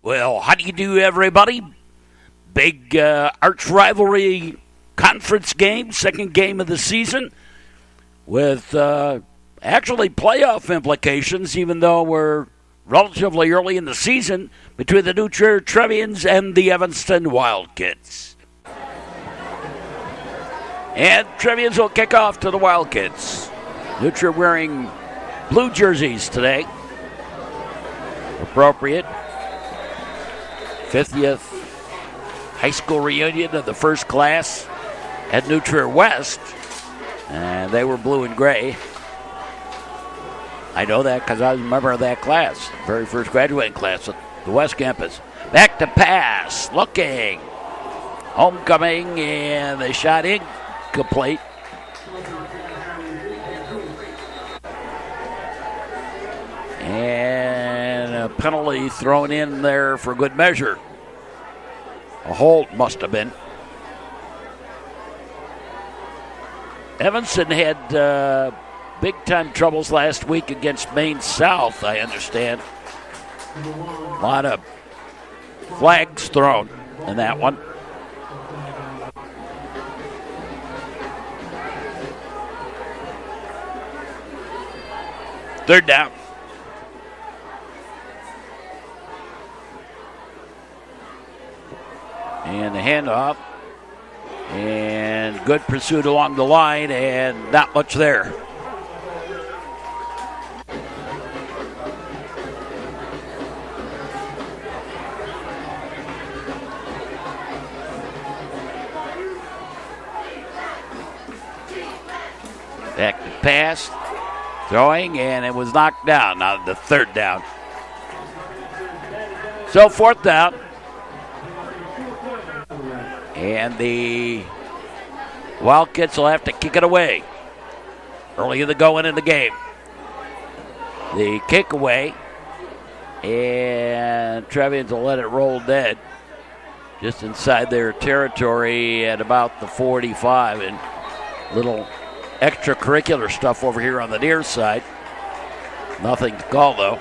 Well, how do you do, everybody? Big arch rivalry conference game, second game of the season, with actually playoff implications, even though we're relatively early in the season, between the new Trier Trevians and the Evanston Wildkits. And Trevians will kick off to the Wildkits. New Trier wearing blue jerseys today. Appropriate. 50th high school reunion of the first class at New Trier West. And they were blue and gray. I know that because I was a member of that class, very first graduating class at the West Campus. Back to pass, looking. Homecoming, and the shot incomplete. And a penalty thrown in there for good measure. A hold must have been. Evanston had big-time troubles last week against Maine South, I understand. A lot of flags thrown in that one. Third down. And the handoff. And good pursuit along the line, and not much there. Back to pass. Throwing, and it was knocked down. Now the third down. So fourth down. And the Wildcats will have to kick it away. Early in the going in the game. The kick away. And Trevians will let it roll dead. Just inside their territory at about the 45. And little extracurricular stuff over here on the near side. Nothing to call, though.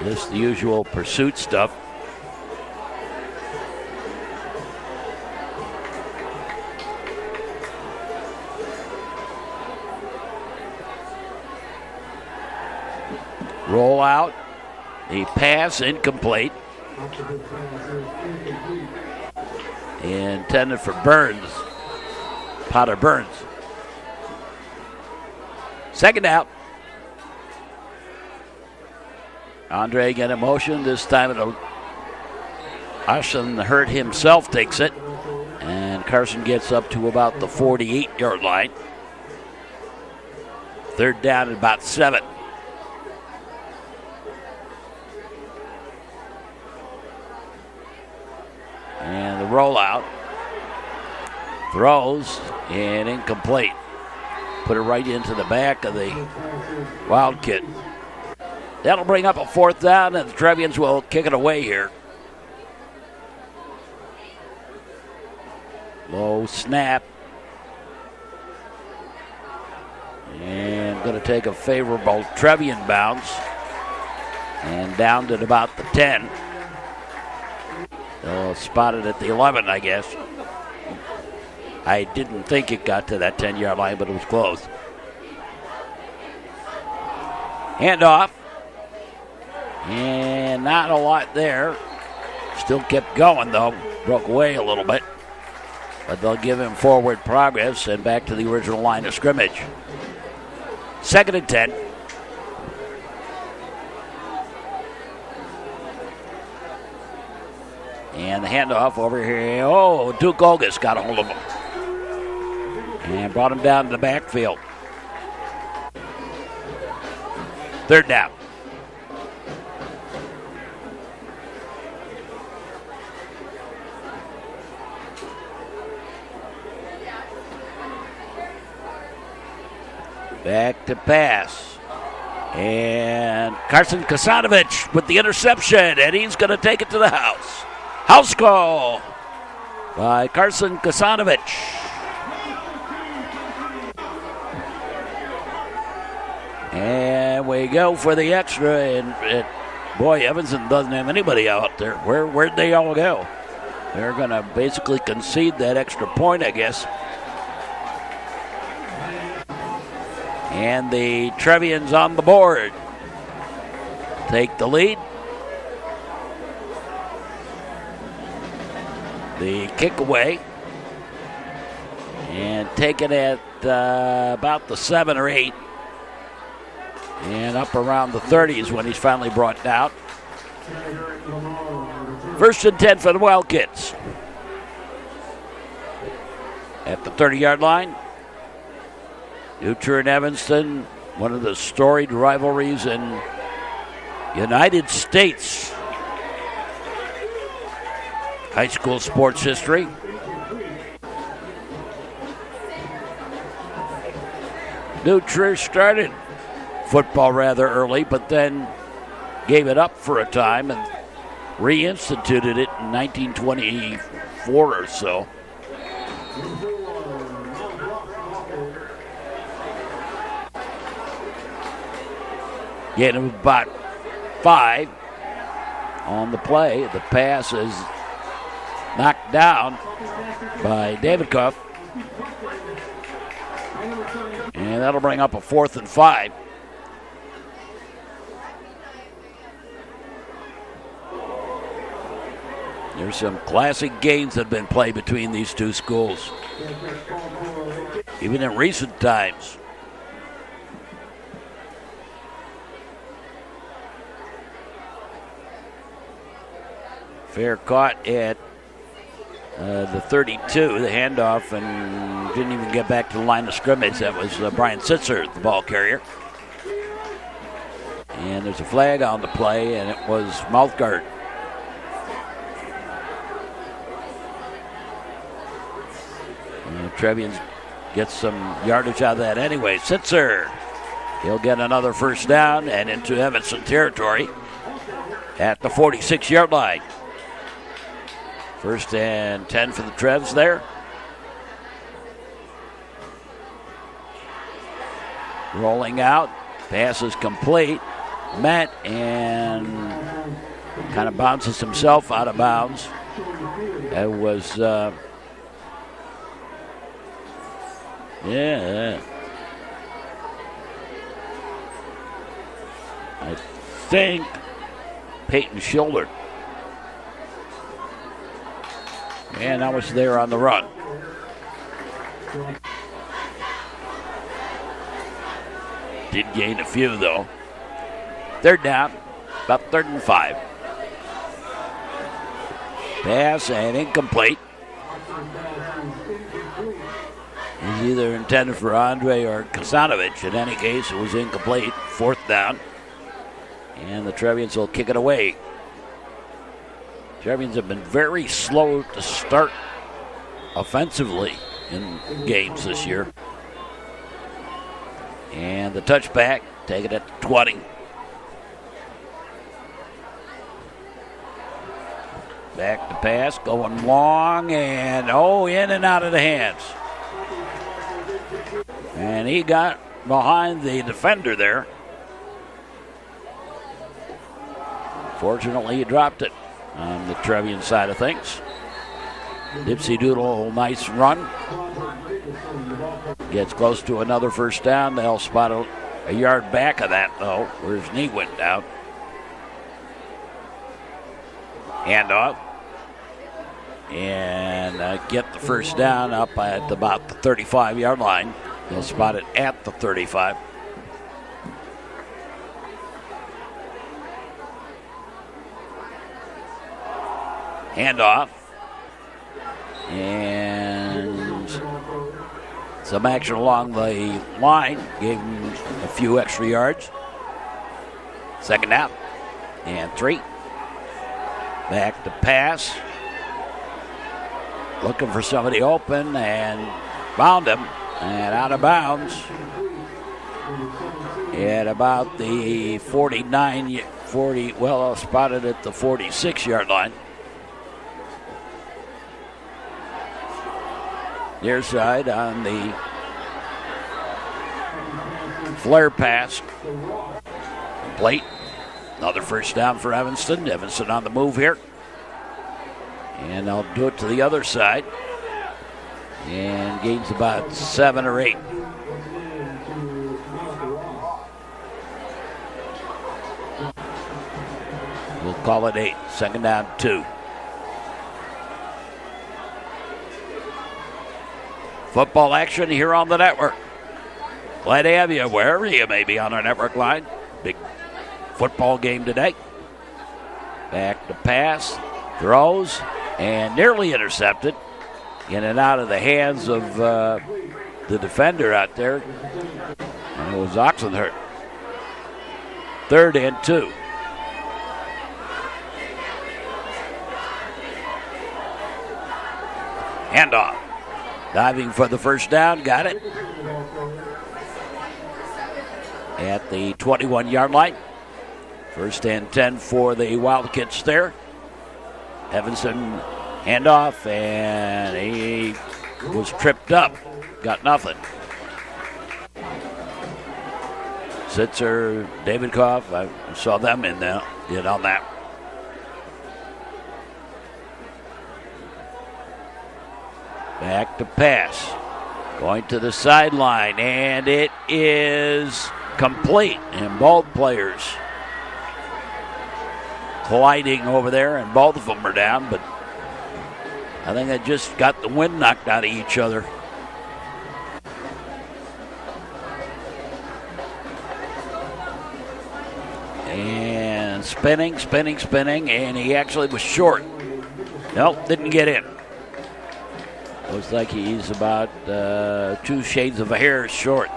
Just the usual pursuit stuff. Roll out. The pass incomplete. Intended for Burns. Potter Burns. Second out. Andre get a motion. This time Ashton Hurt himself takes it. And Carson gets up to about the 48-yard line. Third down at about 7. And the rollout. Throws and incomplete. Put it right into the back of the Wildcat. That'll bring up a fourth down, and the Trevians will kick it away here. Low snap. And going to take a favorable Trevian bounce. And down to about the 10. They'll spot it at the 11, I guess. I didn't think it got to that 10-yard line, but it was close. Handoff. And not a lot there. Still kept going, though. Broke away a little bit. But they'll give him forward progress and back to the original line of scrimmage. 2nd and 10. And the handoff over here. Oh, Duke Olgus got a hold of him. And brought him down to the backfield. Third down. Back to pass. And Carson Kasonovich with the interception, and he's going to take it to the house. House call by Carson Kasonovich. And we go for the extra, and it Boy, Evanston doesn't have anybody out there. Where'd they all go? They're going to basically concede that extra point, I guess. And the Trevians on the board take the lead. The kick away. And take it at about the 7 or 8. And up around the 30s when he's finally brought down. First and 10 for the Wildkits. At the 30-yard line. Trier and Evanston, one of the storied rivalries in United States high school sports history. Trier started football rather early, but then gave it up for a time and reinstituted it in 1924 or so. Gain of about 5 on the play. The pass is knocked down by David Cuff. And that'll bring up a 4th and 5. There's some classic games that have been played between these two schools, even in recent times. Fair caught at the 32, the handoff, and didn't even get back to the line of scrimmage. That was Brian Sitzer, the ball carrier. And there's a flag on the play, and it was mouth guard. Trevians gets some yardage out of that anyway. Sitzer, he'll get another first down and into Evanston territory at the 46-yard line. First and 10 for the Trevs there. Rolling out, pass is complete. Met and kind of bounces himself out of bounds. That was, I think Peyton Schilder. And that was there on the run. Did gain a few, though. Third down, about 3rd and 5. Pass and incomplete. It was either intended for Andre or Kasonovich. In any case, it was incomplete. 4th down. And the Trevians will kick it away. Trevians have been very slow to start offensively in games this year. And the touchback, take it at the 20. Back to pass, going long, and in and out of the hands. And he got behind the defender there. Fortunately, he dropped it on the Trevian side of things. Dipsy Doodle, nice run. Gets close to another first down. They'll spot a yard back of that, though, where his knee went down. Handoff. And get the first down up at about the 35-yard line. They'll spot it at the 35. Handoff. And some action along the line. Gave him a few extra yards. Second down. And 3. Back to pass. Looking for somebody open and found him. And out of bounds at about the 40, spotted at the 46-yard line. Near side on the flare pass. Complete. Another first down for Evanston. Evanston on the move here. And I'll do it to the other side. And gains about 7 or 8. We'll call it 8. Second down, 2. Football action here on the network. Glad to have you wherever you may be on our network line. Big football game today. Back to pass, throws, and nearly intercepted. In and out of the hands of the defender out there. And it was Oxenhurt. 3rd and 2. Handoff. Diving for the first down. Got it. At the 21-yard line. 1st and 10 for the Wildkits there. Evanston handoff, and he was tripped up. Got nothing. Sitzer, David Koff, I saw them in on that. Back to pass. Going to the sideline, and it is complete. And both players colliding over there, and both of them are down, but I think they just got the wind knocked out of each other. And spinning, and he actually was short. Nope, didn't get in. Looks like he's about 2 shades of a hair short.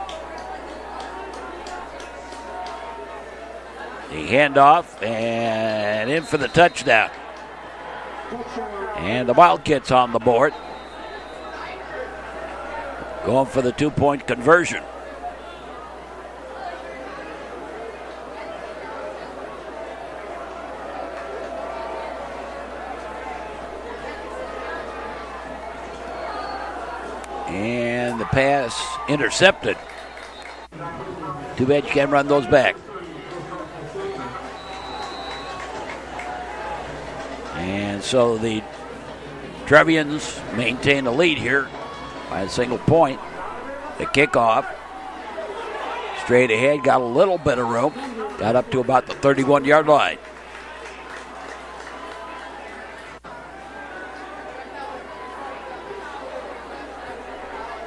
The handoff, and in for the touchdown. And the Wildcats on the board. Going for the 2-point conversion. And the pass intercepted. Too bad you can't run those back. And so the Trevians maintain the lead here by a single point. The kickoff. Straight ahead, got a little bit of room. Got up to about the 31-yard line.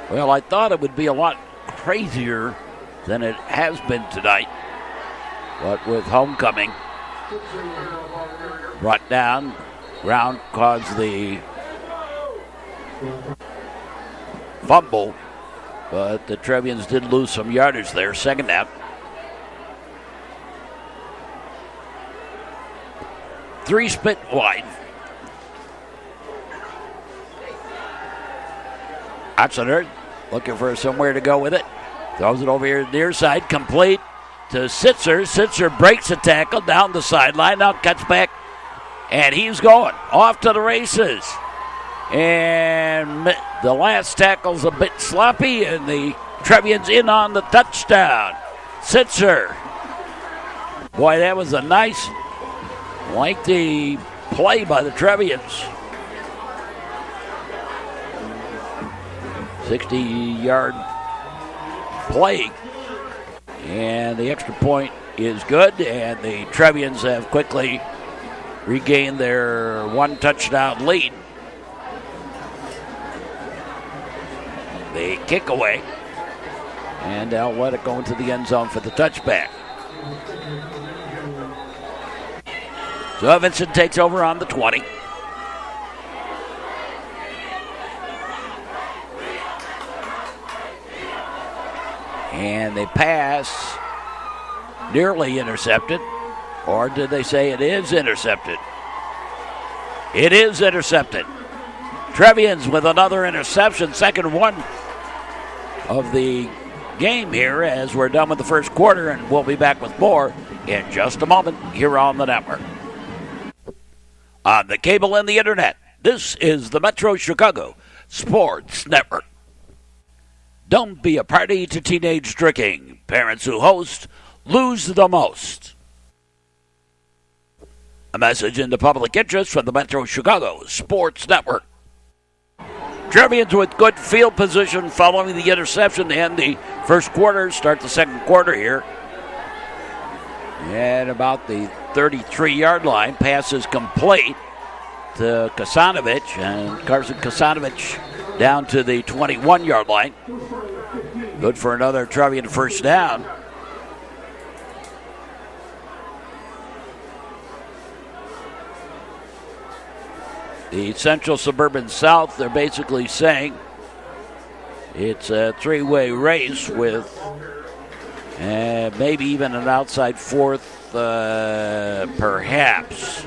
Well, I thought it would be a lot crazier than it has been tonight. But with homecoming brought down, ground caused the fumble, but the Trevians did lose some yardage there. Second down. 3 split wide. Oxenhurt looking for somewhere to go with it. Throws it over here to the near side, complete to Sitzer. Sitzer breaks the tackle down the sideline, now cuts back, and he's going off to the races. And the last tackle's a bit sloppy, and the Trevians in on the touchdown. Sitzer. Boy, that was a nice, lengthy play by the Trevians. 60-yard play. And the extra point is good, and the Trevians have quickly regained their 1-touchdown lead. They kick away, and they'll let it go into the end zone for the touchback. So Evanston takes over on the 20. And they pass, nearly intercepted. Or did they say it is intercepted? It is intercepted. Trevians with another interception, second one of the game here as we're done with the first quarter, and we'll be back with more in just a moment here on the network. On the cable and the internet, this is the Metro Chicago Sports Network. Don't be a party to teenage drinking. Parents who host lose the most. A message in the public interest from the Metro Chicago Sports Network. Trevians with good field position following the interception to end the first quarter. Start the second quarter here. At about the 33-yard line. Pass is complete to Kasonovich. And Carson Kasonovich down to the 21-yard line. Good for another Trevian first down. The Central Suburban South, they're basically saying it's a three-way race with maybe even an outside fourth, perhaps,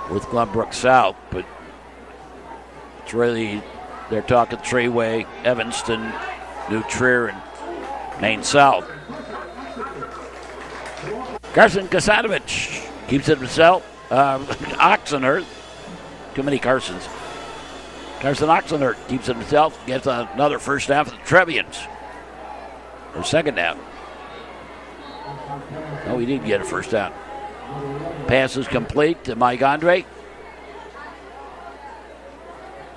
with Glenbrook South. But it's really, they're talking three-way, Evanston, New Trier, and Maine South. Carson Kasonovich keeps it himself. Oxenhurst, too many Carsons. Carson Oxenhurst keeps it himself, gets another first down for the Trevians. Or second down. No, he did get a first down. Pass is complete to Mike Andre.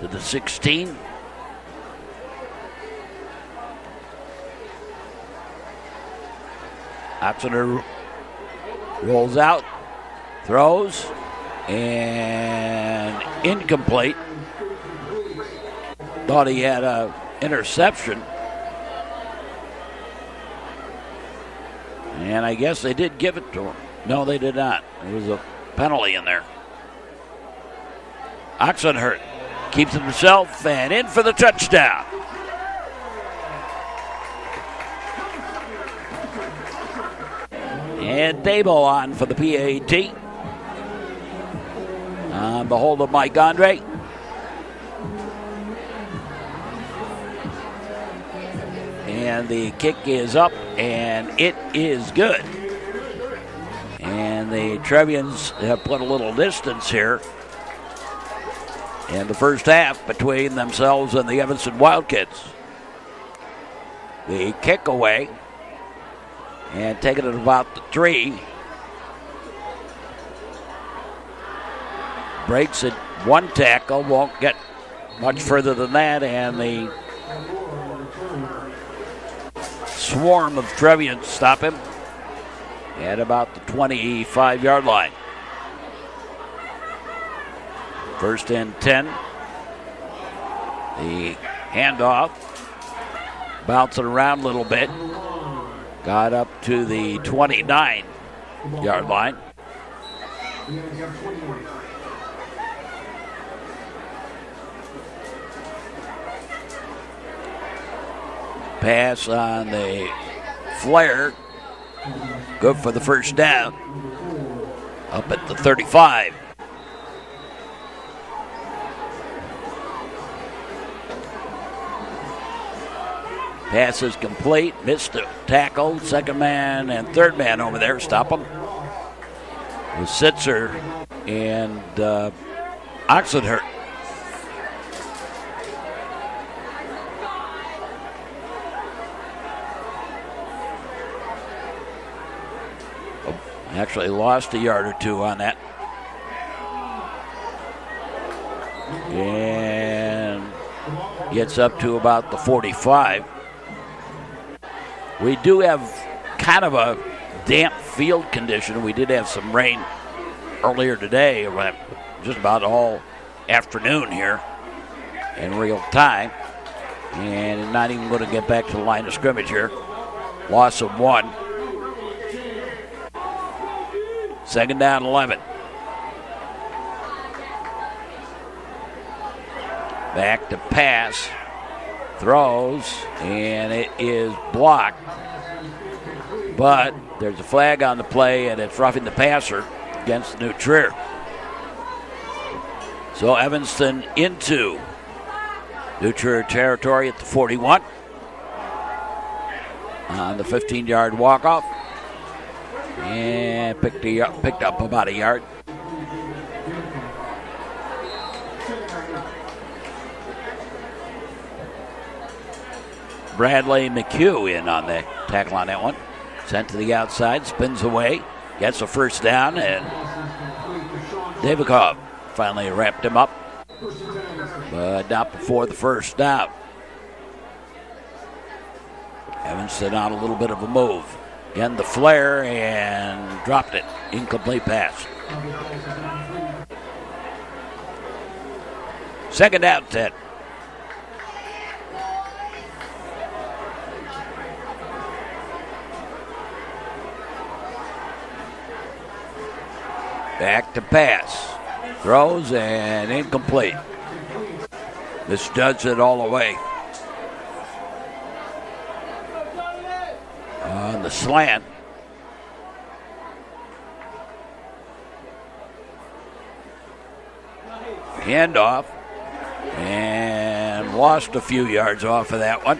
To the 16. Oxenhurst rolls out. Throws, and incomplete. Thought he had an interception. And I guess they did give it to him. No, they did not. There was a penalty in there. Oxenhurst keeps it himself and in for the touchdown. And Dabo on for the PAT. On the hold of Mike Andre. And the kick is up, and it is good. And the Trevians have put a little distance here in the first half between themselves and the Evanston Wildkits. The kick away, and taking it about the 3. Breaks it one tackle, won't get much further than that, and the swarm of Trevians stop him at about the 25-yard line. First and 10. The handoff, bouncing around a little bit, got up to the 29-yard line. Pass on the flare. Good for the first down. Up at the 35. Pass is complete. Missed the tackle. Second man and third man over there. Stop him. With Sitzer and Oxenhurst. Actually lost a yard or two on that. And gets up to about the 45. We do have kind of a damp field condition. We did have some rain earlier today, just about all afternoon here in real time. And not even going to get back to the line of scrimmage here. Loss of 1. Second down, 11. Back to pass. Throws, and it is blocked. But there's a flag on the play, and it's roughing the passer against New Trier. So Evanston into New Trier territory at the 41. On the 15-yard walk-off. And picked up about a yard. Bradley McHugh in on the tackle on that one. Sent to the outside, spins away. gets a first down, and Davikov finally wrapped him up, but not before the first down. Evanston on a little bit of a move. Again, the flare, and dropped it. Incomplete pass. Second down, 10. Back to pass. Throws and incomplete. This does it all the way. On the slant. Handoff. And lost a few yards off of that one.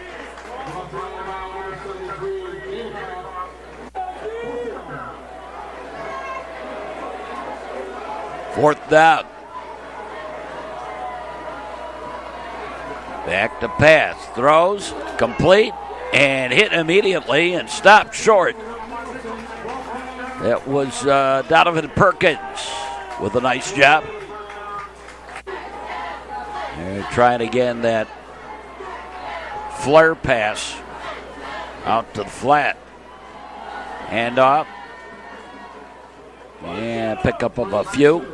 Fourth down. Back to pass. Throws. Complete. And hit immediately and stopped short. That was Donovan Perkins with a nice job. They're trying again that flare pass out to the flat. Handoff. And pickup of a few.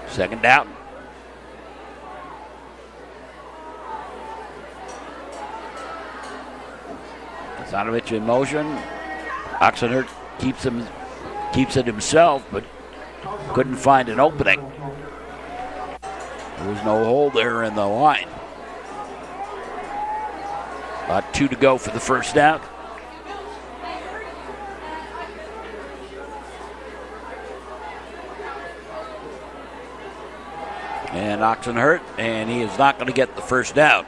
Second down. Kasonovich in motion. Oxenhurt keeps it himself, but couldn't find an opening. There was no hole there in the line. About 2 to go for the first down. And Oxenhurt, and he is not going to get the first down.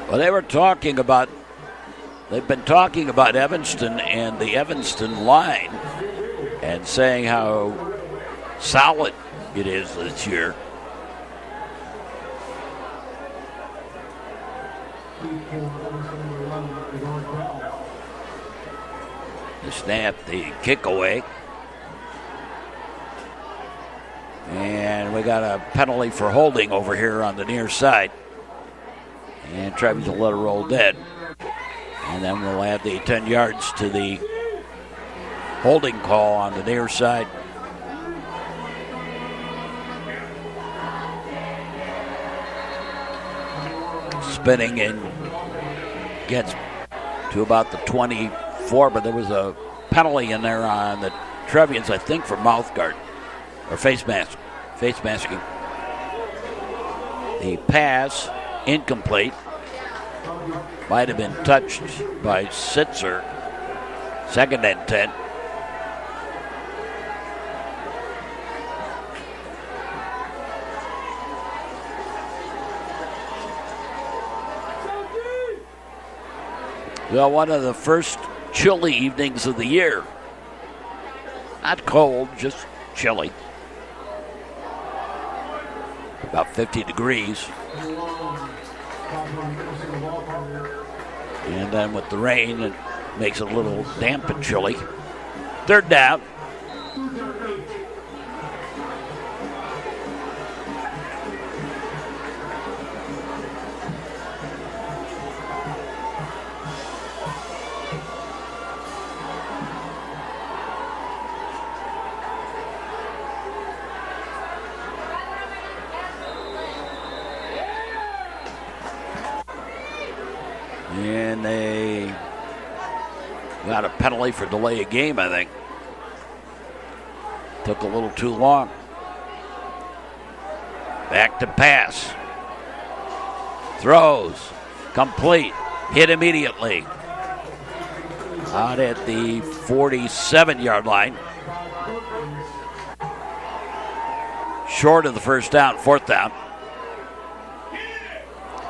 Well, they've been talking about Evanston and the Evanston line and saying how solid it is this year. The snap, the kick away. And we got a penalty for holding over here on the near side. And Trevians will let it roll dead. And then we'll add the 10 yards to the holding call on the near side. Spinning and gets to about the 24, but there was a penalty in there on the Trevians, I think, for mouth guard or face masking. The pass incomplete. Might have been touched by Sitzer. Second and 10. Well, one of the first chilly evenings of the year. Not cold, just chilly. About 50 degrees. And then with the rain, it makes it a little damp and chilly. Third down. And they got a penalty for delay of game, I think. Took a little too long. Back to pass. Throws. Complete. Hit immediately. Out at the 47-yard line. Short of the first down, fourth down.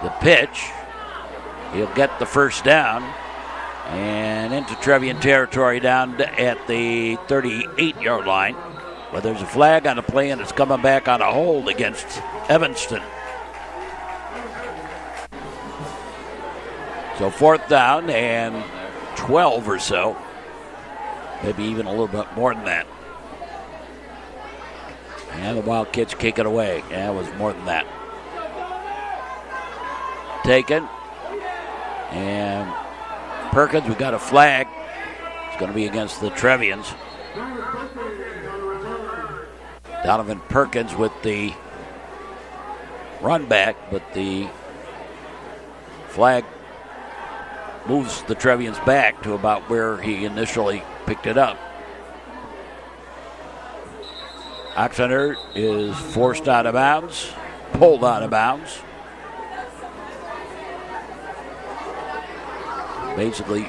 The pitch. He'll get the first down and into Trevian territory down at the 38-yard line. But there's a flag on the play, and it's coming back on a hold against Evanston. So 4th down and 12 or so. Maybe even a little bit more than that. And the Wildcats kick it away. Yeah, it was more than that. Taken. And Perkins, we got a flag. It's going to be against the Trevians. Donovan Perkins with the run back, but the flag moves the Trevians back to about where he initially picked it up. Oxenert is forced out of bounds, pulled out of bounds. Basically,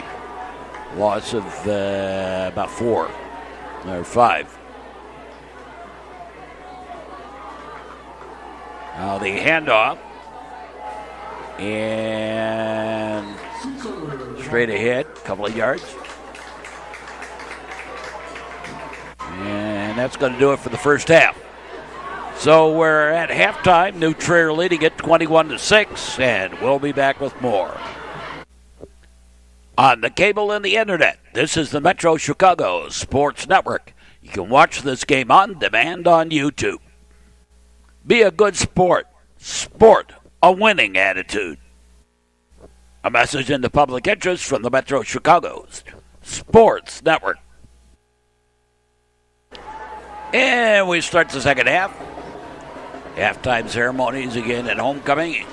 loss of about 4 or 5. Now the handoff, and straight ahead, a couple of yards. And that's going to do it for the first half. So we're at halftime. New Trier leading it 21-6, and we'll be back with more. On the cable and the internet, this is the Metro Chicago Sports Network. You can watch this game on demand on YouTube. Be a good sport. Sport a winning attitude. A message in the public interest from the Metro Chicago Sports Network. And we start the second half. Halftime ceremonies again at homecoming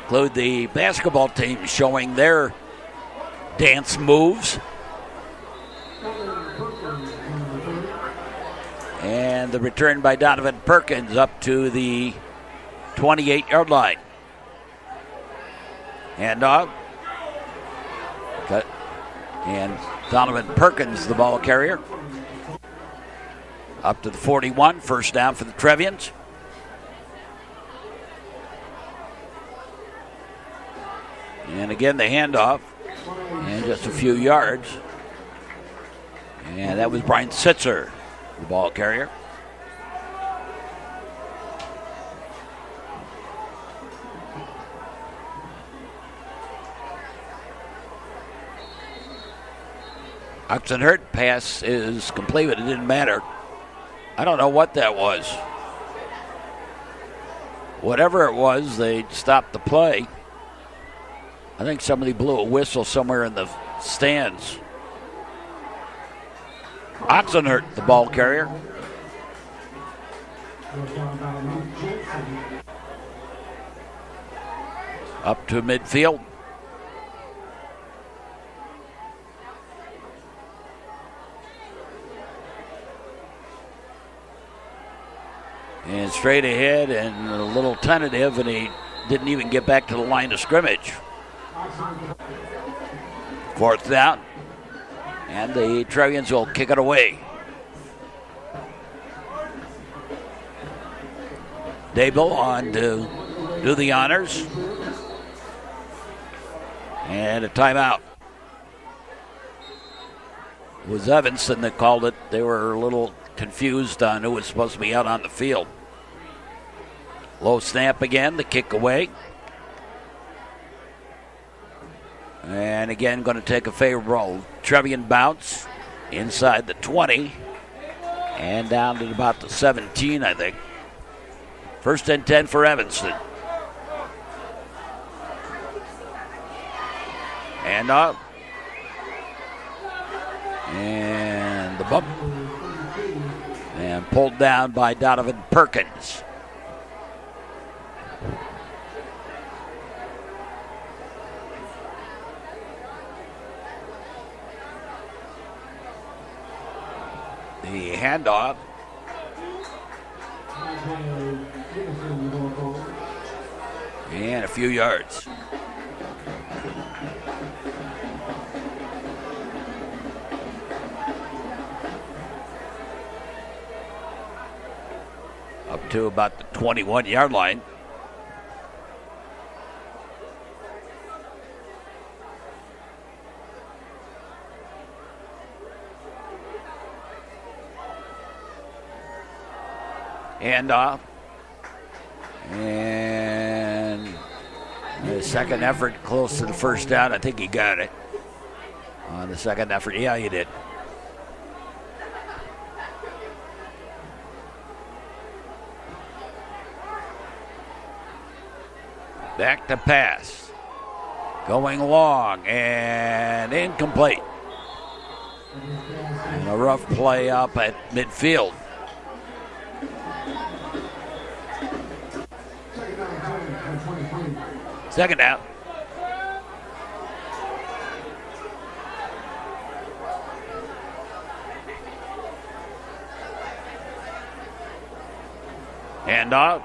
include the basketball team showing their dance moves. And the return by Donovan Perkins up to the 28-yard line. Handoff. Cut. And Donovan Perkins, the ball carrier. Up to the 41, first down for the Trevians. And again, the handoff. And just a few yards. And that was Brian Sitzer, the ball carrier. Oxenhurt pass is complete, but it didn't matter. I don't know what that was. Whatever it was, they stopped the play. I think somebody blew a whistle somewhere in the stands. Oxenhurt, the ball carrier. Up to midfield. And straight ahead and a little tentative, and he didn't even get back to the line of scrimmage. 4th down. And the Trevians will kick it away. Dable on to do the honors. And a timeout. It was Evanston that called it. They were a little confused on who was supposed to be out on the field. Low snap again, the kick away. And again, going to take a favorable Trevian bounce inside the 20 and down to about the 17, I think. 1st and 10 for Evanston. And up. And the bump. And pulled down by Donovan Perkins. The handoff. And a few yards. Up to about the 21-yard line. Handoff. And The second effort close to the first down. I think he got it on the second effort. Yeah, he did. Back to pass. Going long and incomplete. And a rough play up at midfield. Second down. Hand off.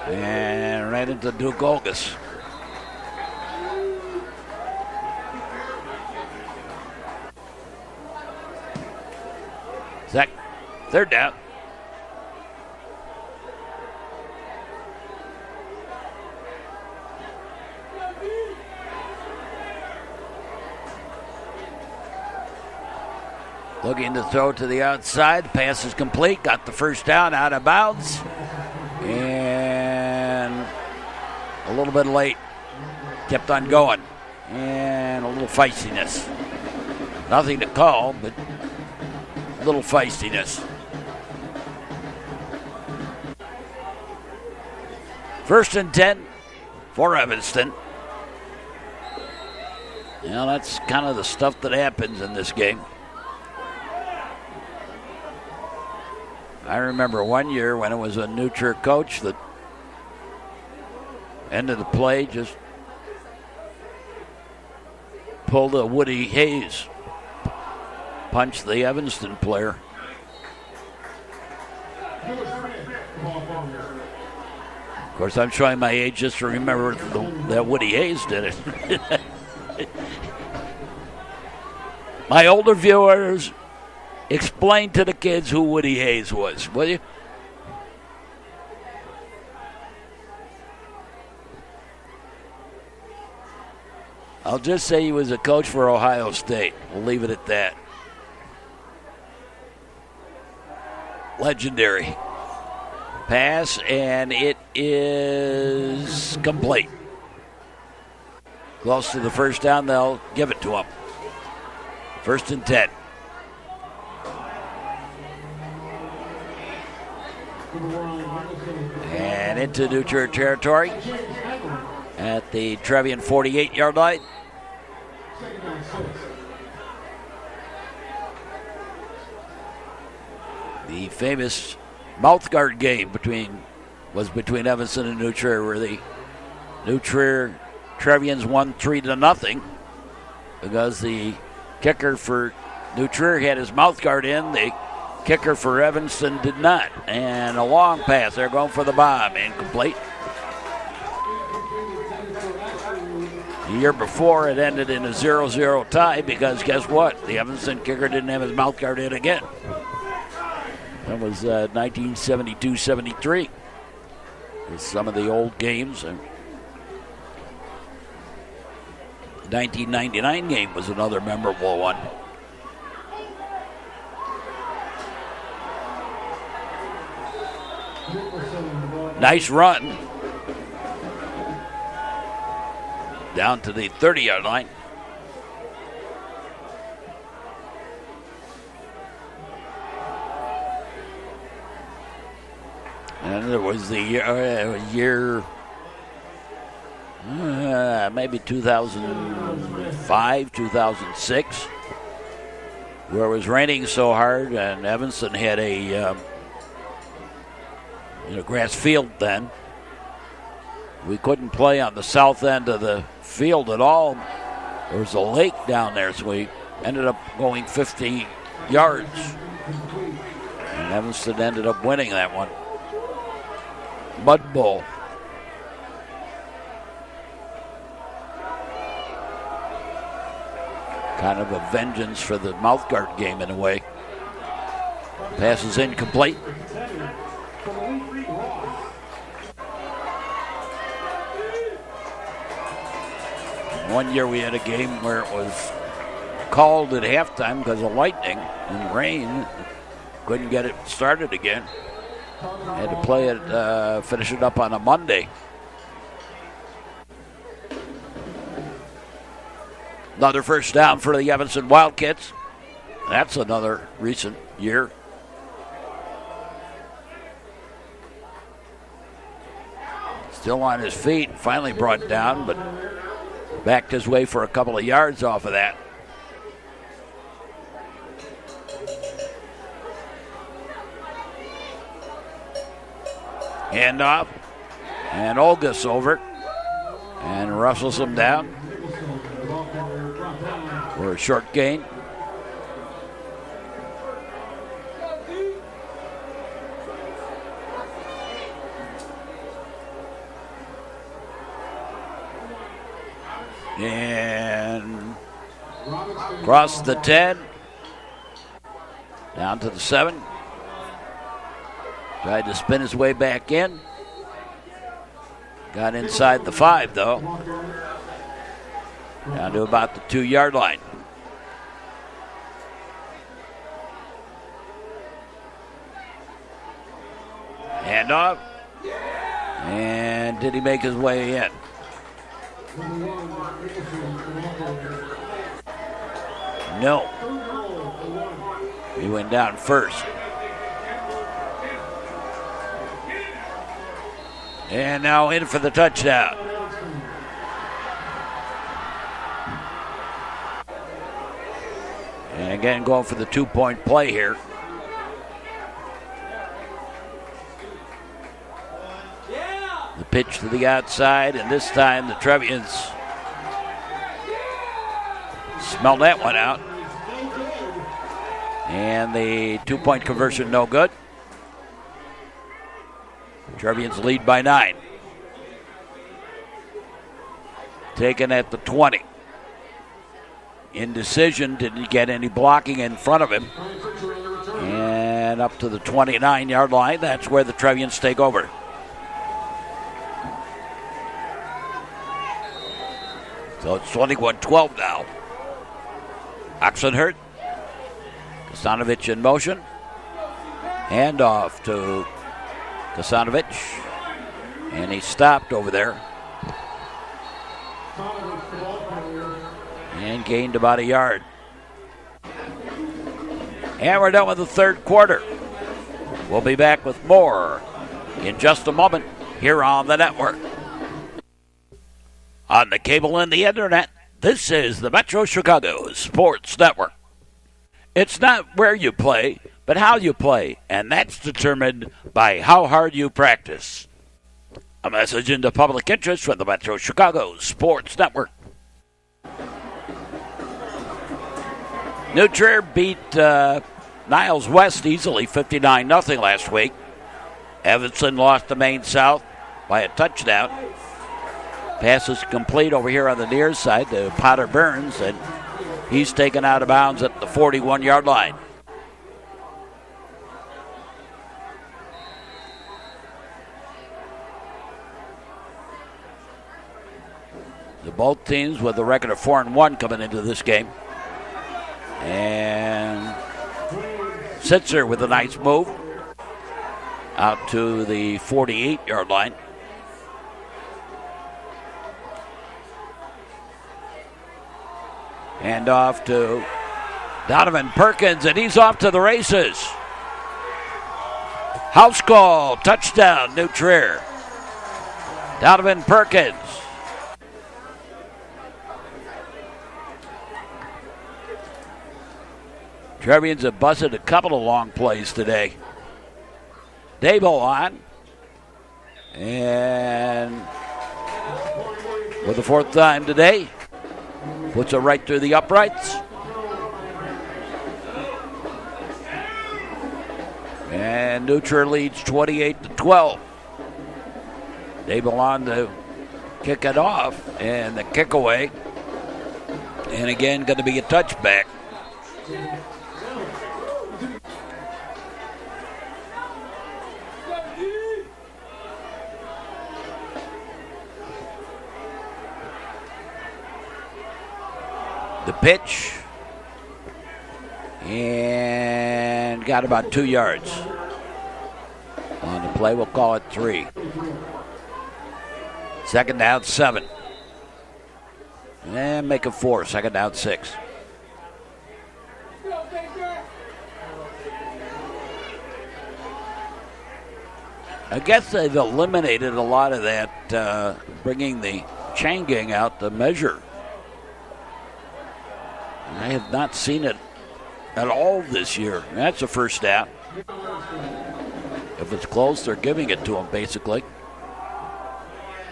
And right into Duke Olgas. Third down. Looking to throw to the outside. The pass is complete. Got the first down out of bounds. And a little bit late. Kept on going. And a little feistiness. Nothing to call, but a little feistiness. First and 10 for Evanston. Well, that's kind of the stuff that happens in this game. I remember one year when it was a new Trier coach that end of the play just pulled a Woody Hayes, punched the Evanston player. Of course, I'm showing my age just to remember that Woody Hayes did it. My older viewers, explain to the kids who Woody Hayes was, will you? I'll just say he was a coach for Ohio State. We'll leave it at that. Legendary. Pass, and it is complete. Close to the first down, they'll give it to him. First and 10. And into New Trier territory at the Trevian 48-yard line. The famous mouth guard game was between Evanston and New Trier, where the New Trier Trevians won 3-0 because the kicker for New Trier had his mouth guard in. The kicker for Evanston did not. And a long pass. They're going for the bomb. Incomplete. The year before, it ended in a 0-0 tie because guess what? The Evanston kicker didn't have his mouth guard in again. That was 1972-73. Some of the old games. 1999 game was another memorable one. Nice run. Down to the 30-yard line. And there was the year maybe 2005, 2006, where it was raining so hard, and Evanston had a grass field then. We couldn't play on the south end of the field at all. There was a lake down there, so we ended up going 50 yards. And Evanston ended up winning that one. Mud Bowl. Kind of a vengeance for the mouth guard game in a way. Pass is incomplete. One year we had a game where it was called at halftime because of lightning and rain. Couldn't get it started again. Had to play it, finish it up on a Monday. Another first down for the Evanston Wildkits. That's another recent year. Still on his feet, finally brought down, but backed his way for a couple of yards off of that. Hand off, and Olgus over and wrestles him down for a short gain. And across the 10, down to the 7. Tried to spin his way back in. Got inside the 5, though. Down to about the 2-yard line. Hand off. And did he make his way in? No. He went down first. And now in for the touchdown. And again, going for the 2-point play here. The pitch to the outside, and this time the Trevians smelled that one out. And the 2-point conversion no good. Trevians lead by 9. Taken at the 20. Indecision, didn't get any blocking in front of him. And up to the 29-yard line, that's where the Trevians take over. So it's 21-12 now. Oxenhurt. Kasonovich in motion. Hand off to Kasonovich. And he stopped over there. And gained about a yard. And we're done with the third quarter. We'll be back with more in just a moment here on the network. On the cable and the internet, this is the Metro Chicago Sports Network. It's not where you play, but how you play, and that's determined by how hard you practice. A message into public interest from the Metro Chicago Sports Network. New Trier beat Niles West easily, 59-0 last week. Evanston lost to Maine South by a touchdown. Pass is complete over here on the near side to Potter Burns, and he's taken out of bounds at the 41-yard line. The both teams with a record of 4-1 coming into this game. And Sitzer with a nice move out to the 48-yard line. And off to Donovan Perkins, and he's off to the races. House call, touchdown, New Trier. Donovan Perkins. Trevians have busted a couple of long plays today. Dabo on. And for the fourth time today, puts it right through the uprights. And New Trier leads 28-12. Dabo on to kick it off, and the kick away. And again, going to be a touchback. The pitch, and got about 2 yards on the play. We'll call it 3. Second down, 7. And make it 4, second down 6. I guess they've eliminated a lot of that, bringing the chain gang out to measure. I have not seen it at all this year. That's a first down. If it's close, they're giving it to him, basically.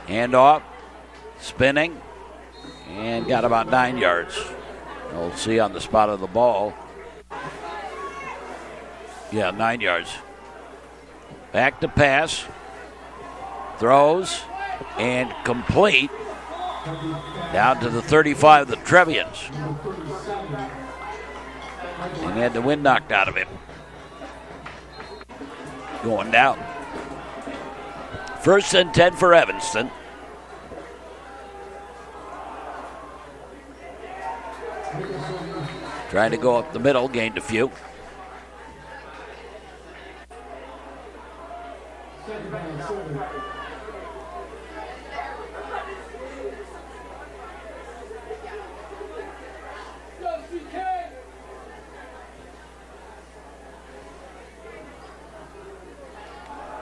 Hand off, spinning, and got about 9 yards. We'll see on the spot of the ball. Yeah, 9 yards. Back to pass. Throws, and complete. Down to the 35 of the Trevians. And had the wind knocked out of him. Going down. 1st and 10 for Evanston. Trying to go up the middle, gained a few.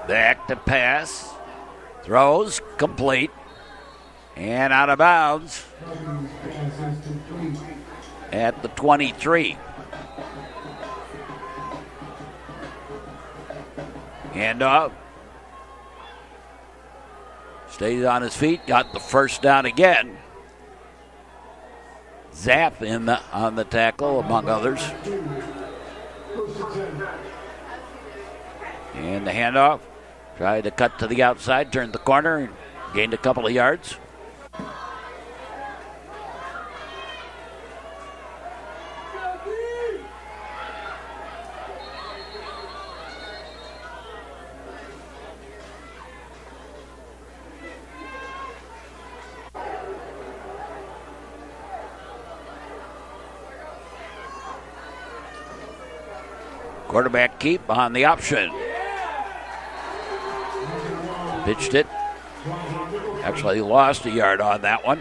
Back to pass. Throws, complete. And out of bounds at the 23. Hand off. Stays on his feet, got the first down again. Zap on the tackle, among others. And the handoff. Tried to cut to the outside, turned the corner, and gained a couple of yards. Quarterback keep on the option. Pitched it. Actually lost a yard on that one.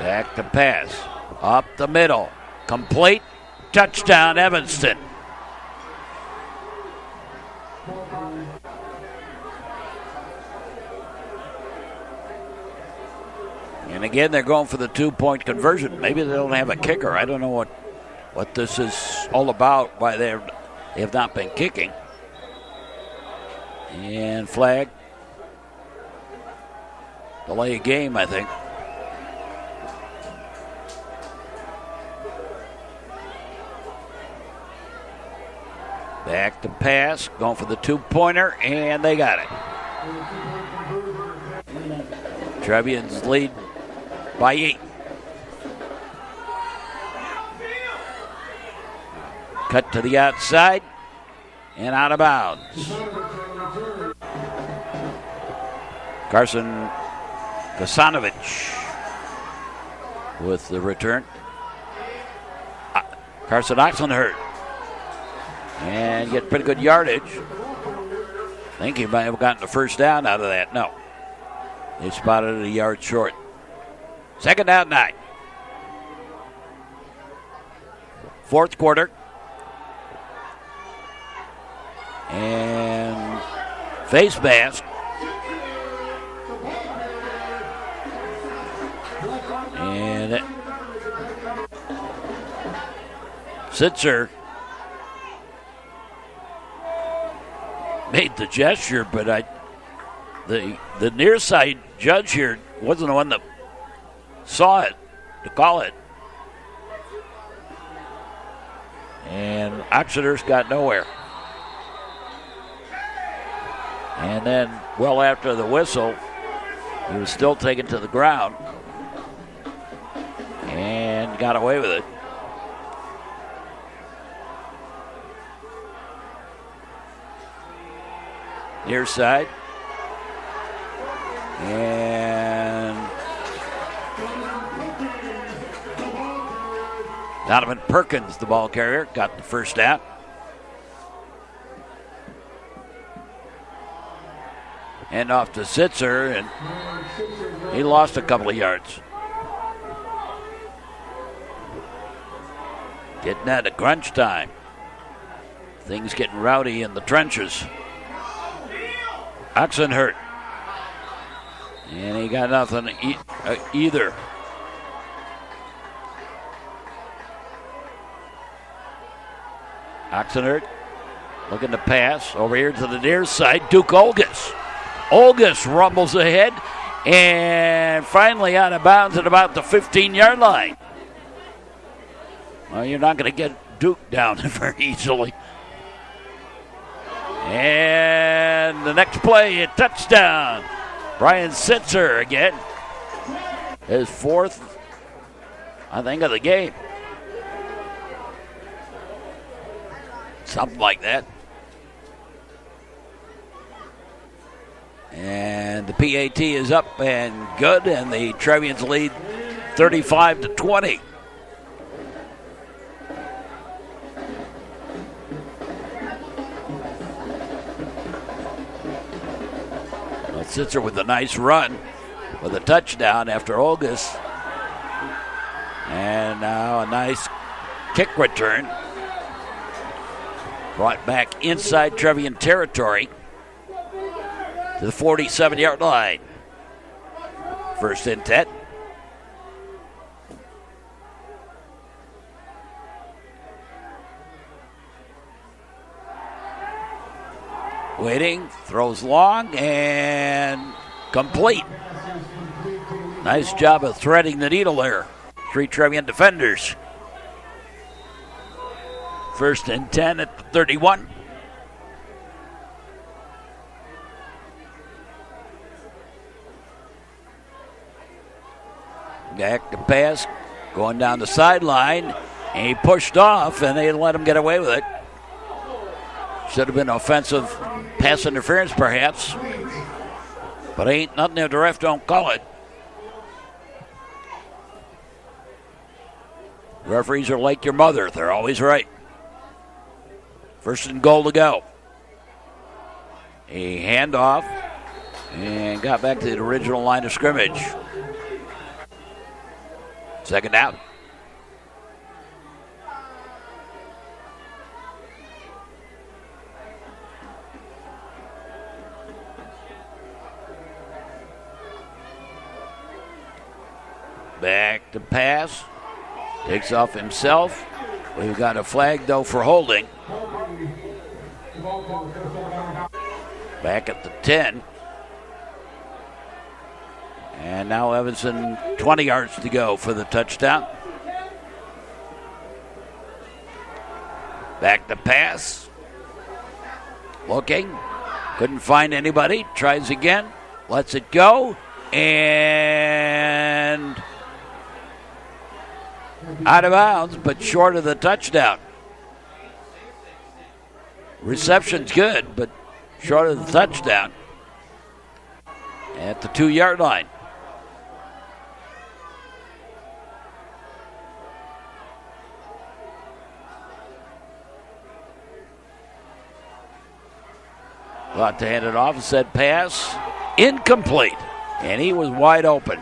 Back to pass. Up the middle. Complete. Touchdown, Evanston. And again, they're going for the 2-point conversion. Maybe they don't have a kicker. I don't know what this is all about, why they have not been kicking. And flag. Delay a game, I think. Back to pass, going for the 2-pointer, and they got it. Trevians lead by 8. Cut to the outside and out of bounds. Carson Kasonovich with the return. Carson Oxenhurt. And get pretty good yardage. I think he might have gotten a first down out of that. No. They spotted it a yard short. Second down, 9. Fourth quarter. And face mask. And Sitzer made the gesture, but the near side judge here wasn't the one that saw it to call it. And Oxeter's got nowhere. And then, well after the whistle, he was still taken to the ground and got away with it. Near side. And Donovan Perkins, the ball carrier, got the first down. Hand off to Sitzer, and he lost a couple of yards. Getting out of crunch time. Things getting rowdy in the trenches. Oxenhurt. And he got nothing either. Oxenhurt looking to pass over here to the near side. Duke Olgus. Olgus rumbles ahead and finally out of bounds at about the 15-yard line. Well, you're not going to get Duke down very easily. And the next play, a touchdown. Brian Sitzer again. His fourth, I think, of the game. Something like that. And the PAT is up and good, and the Trevians lead 35-20. Sitzer with a nice run with a touchdown after Olgus. And now a nice kick return. Brought back inside Trevian territory to the 47-yard line. First and 10. Waiting, throws long, and complete. Nice job of threading the needle there. 3 Trevian defenders. First and 10 at the 31. Back to pass, going down the sideline, and he pushed off, and they let him get away with it. Should have been offensive pass interference, perhaps. But ain't nothing if the ref don't call it. Referees are like your mother. They're always right. First and goal to go. A handoff. And got back to the original line of scrimmage. Second down. Back to pass. Takes off himself. We've got a flag, though, for holding. Back at the 10. And now Evanston 20 yards to go for the touchdown. Back to pass. Looking. Couldn't find anybody. Tries again. Lets it go. And out of bounds, but short of the touchdown. Reception's good, but short of the touchdown. At the 2-yard line. Thought to hand it off and said pass. Incomplete. And he was wide open.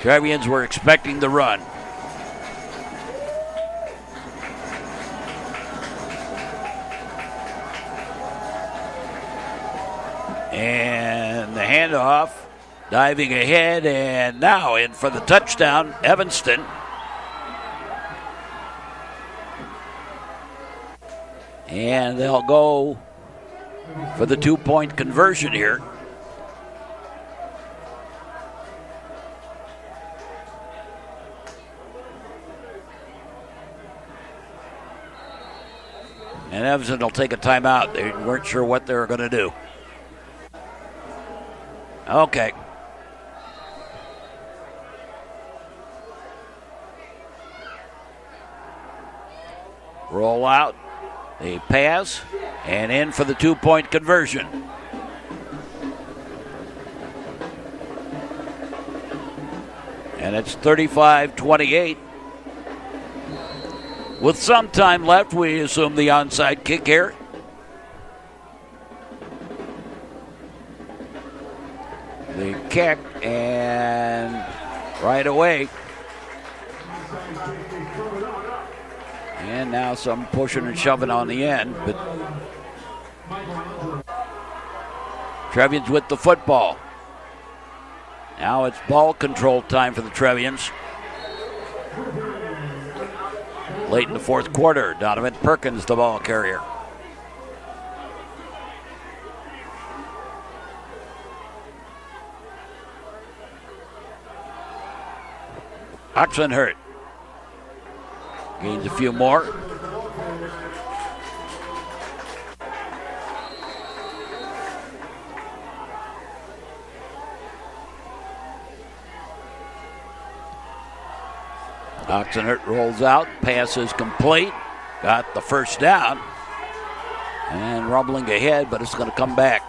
Trevians were expecting the run. And the handoff, diving ahead, and now in for the touchdown, Evanston. And they'll go for the 2-point conversion here. And Evanston will take a timeout. They weren't sure what they were going to do. Okay. Roll out. They pass. And in for the 2-point conversion. And it's 35-28. With some time left, we assume the onside kick here. The kick, and right away. And now some pushing and shoving on the end, but Trevians with the football. Now it's ball control time for the Trevians. Late in the fourth quarter, Donovan Perkins, the ball carrier. Oxenhurt gains a few more. Oxenhurt rolls out, pass is complete, got the first down, and rumbling ahead, but it's going to come back.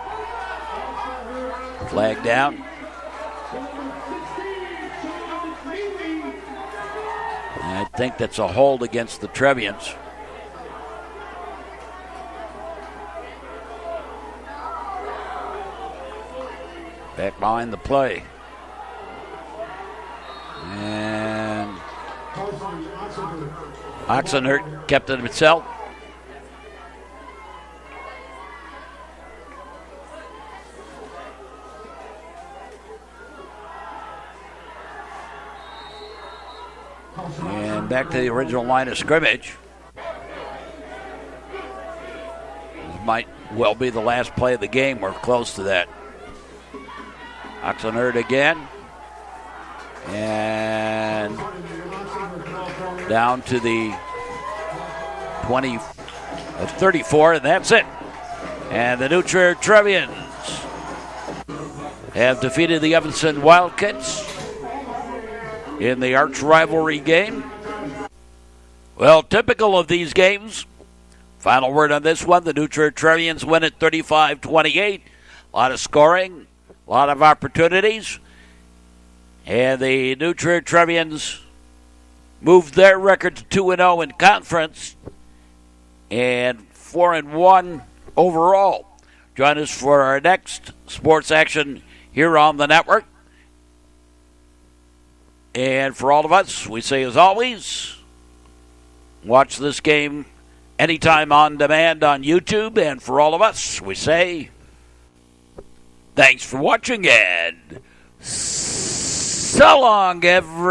Flag down. I think that's a hold against the Trevians. Back behind the play. And Oxenhurt kept it himself. And back to the original line of scrimmage. This might well be the last play of the game. We're close to that. Oxenhurt again. And down to the 20 of 34, and that's it. And the new Trier Trevians have defeated the Evanston Wildkits in the arch rivalry game. Well, typical of these games. Final word on this one, the new Trier Trevians win at 35-28. A lot of scoring, a lot of opportunities. And the new Trier Trevians moved their record to 2-0 in conference and 4-1 overall. Join us for our next sports action here on the network. And for all of us, we say as always, watch this game anytime on demand on YouTube. And for all of us, we say thanks for watching and so long, everyone.